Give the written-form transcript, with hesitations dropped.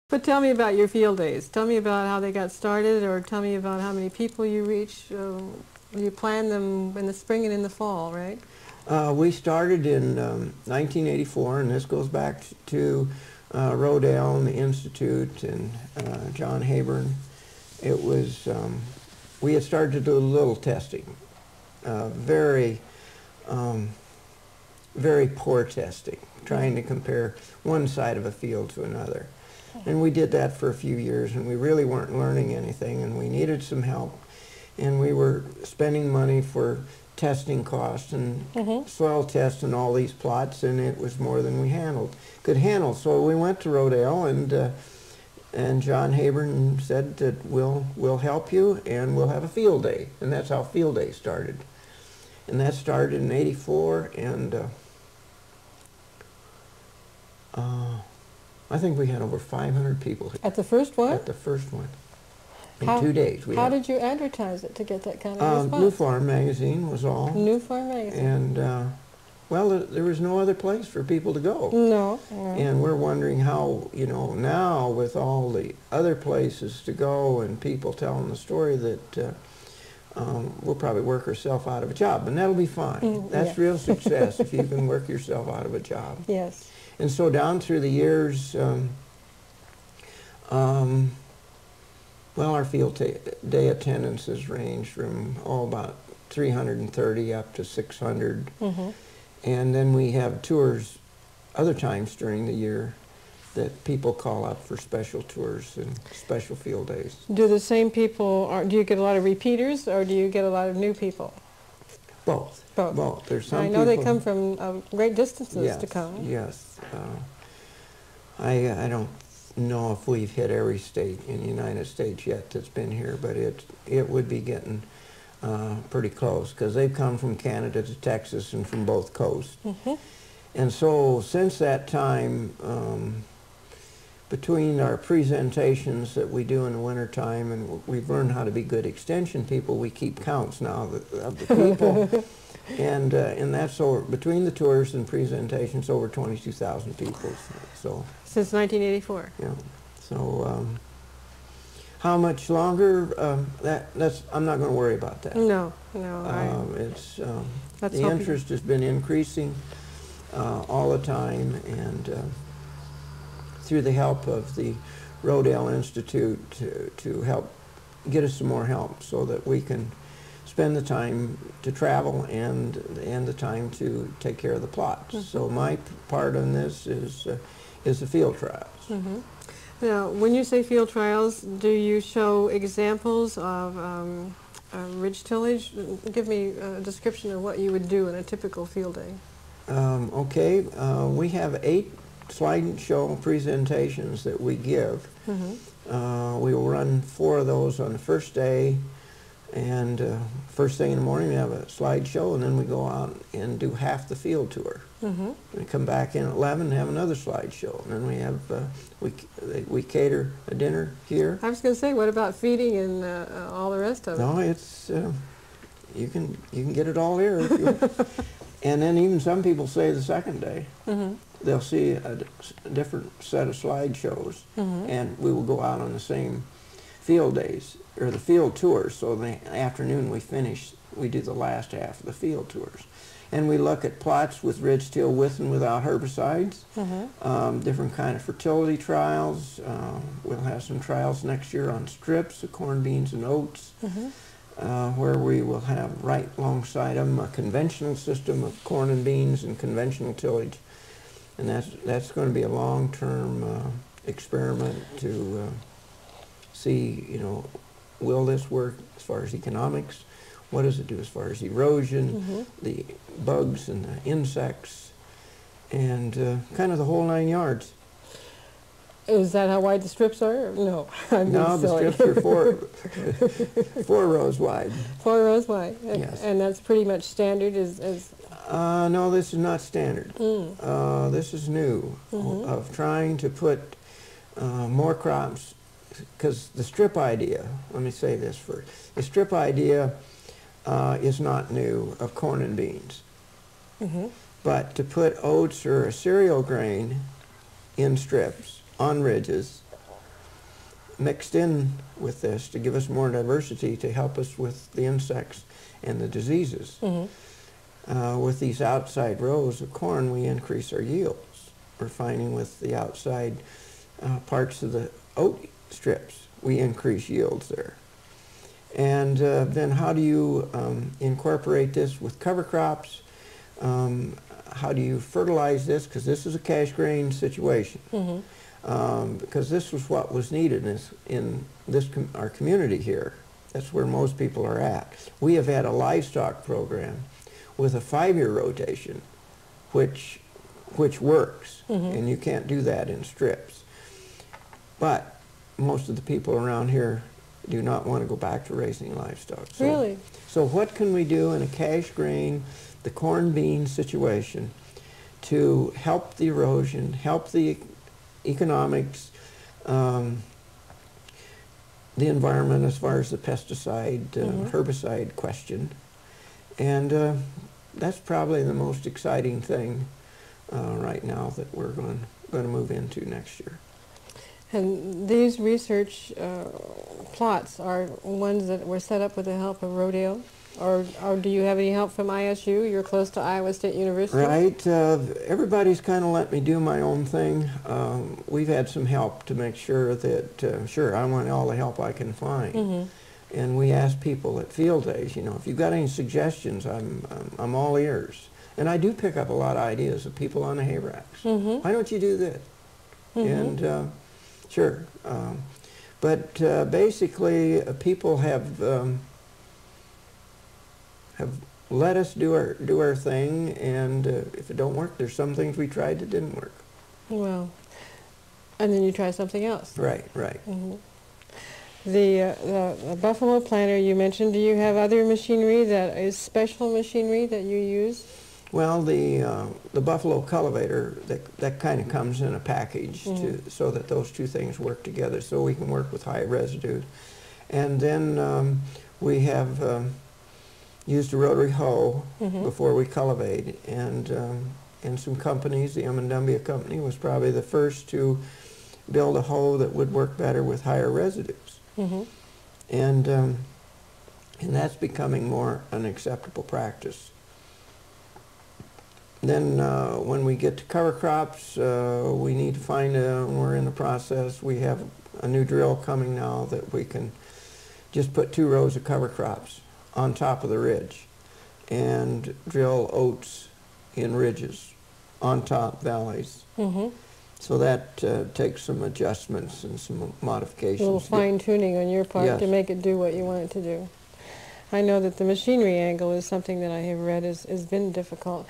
But tell me about your field days. Tell me about how they got started, or tell me about how many people you reach. You plan them in the spring and in the fall, right? We started in 1984, and this goes back to Rodale and the Institute and John Hayburn. It was, we had started to do a little testing, very poor testing, trying to compare one side of a field to another. And we did that for a few years, and we really weren't learning anything, and we needed some help. And we were spending money for testing costs and soil tests and all these plots, and it was more than we could handle. So we went to Rodale, and John Hayburn said that we'll help you, and we'll have a field day. And that's how field day started. And that started in '84, and I think we had over 500 people. At the first one? At the first one. In 2 days. How did you advertise it to get that kind of response? New Farm magazine was all. New Farm magazine. And, well, there was no other place for people to go. No. And we're wondering how, you know, now with all the other places to go and people telling the story that we'll probably work ourselves out of a job. And that'll be fine. That's real success if you can work yourself out of a job. Yes. And so down through the years, well, our field day attendances range from about 330 up to 600. And then we have tours other times during the year that people call up for special tours and special field days. Do the same people, do you get a lot of repeaters, or do you get a lot of new people? Both. Both. There's some I know they come from great distances to come. Yes. I don't know if we've hit every state in the United States yet that's been here, but it would be getting pretty close, because they've come from Canada to Texas and from both coasts. And so since that time, between our presentations that we do in the wintertime, and we've learned how to be good extension people, we keep counts now of the people. And that's over, between the tours and presentations, over 22,000 people. So since 1984. Yeah. So how much longer? That's I'm not going to worry about that. No. It's the interest has been increasing all the time, and through the help of the Rodale Institute to help get us some more help, so that we can spend the time to travel and the time to take care of the plots. So my part on this is the field trials. Now, when you say field trials, do you show examples of ridge tillage? Give me a description of what you would do in a typical field day. Okay, we have 8 slide and show presentations that we give. We will run 4 of those on the first day. And first thing in the morning, we have a slideshow, and then we go out and do half the field tour. We come back in at 11 and have another slideshow, and then we have we cater a dinner here. I was going to say, what about feeding and all the rest of it? No, it's you can get it all here. If you and then even some people say the second day they'll see a different set of slideshows, and we will go out on the same field days, or the field tours. So in the afternoon we do the last half of the field tours. And we look at plots with ridge till with and without herbicides, different kind of fertility trials. We'll have some trials next year on strips of corn, beans, and oats, where we will have right alongside them a conventional system of corn and beans and conventional tillage. And that's going to be a long-term experiment to see, you know, will this work as far as economics? What does it do as far as erosion, the bugs and the insects, and kind of the whole 9 yards. Is that how wide the strips are? No. No, the strips are 4 rows wide. 4 rows wide. Yes. And that's pretty much standard no, this is not standard. This is new, of trying to put more crops. Because the strip idea, let me say this first, the strip idea is not new, of corn and beans. But to put oats or a cereal grain in strips on ridges mixed in with this to give us more diversity to help us with the insects and the diseases. With these outside rows of corn, we increase our yields. We're finding with the outside parts of the oat strips, we increase yields there. And then how do you incorporate this with cover crops? How do you fertilize this? Because this is a cash grain situation. Because this was what was needed in our community here. That's where most people are at. We have had a livestock program with a 5-year rotation, which works, and you can't do that in strips. But most of the people around here do not want to go back to raising livestock. So, Really? So what can we do in a cash grain, the corn bean situation, to help the erosion, help the economics, the environment as far as the pesticide, herbicide question. And that's probably the most exciting thing right now that we're going to move into next year. And these research plots are ones that were set up with the help of Rodale? Or do you have any help from ISU? You're close to Iowa State University. Right. Everybody's kind of let me do my own thing. We've had some help to make sure that, sure, I want all the help I can find. And we ask people at field days, you know, if you've got any suggestions, I'm all ears. And I do pick up a lot of ideas of people on the hay racks. Why don't you do this? And sure. But basically, people have let us do our thing, and if it don't work, there's some things we tried that didn't work. Well, and then you try something else. Right, right. The Buffalo planter you mentioned, do you have other machinery that is special machinery that you use? Well, the Buffalo cultivator, that kind of comes in a package so that those two things work together, so we can work with high residue. And then we have used a rotary hoe before we cultivate, and some companies, the M&W company was probably the first to build a hoe that would work better with higher residues. And that's becoming more an acceptable practice. Then when we get to cover crops, we need to find we're in the process, we have a new drill coming now that we can just put 2 rows of cover crops on top of the ridge and drill oats in ridges on top valleys. So that takes some adjustments and some modifications. A little fine-tuning on your part to make it do what you want it to do. I know that the machinery angle is something that I have read has been difficult.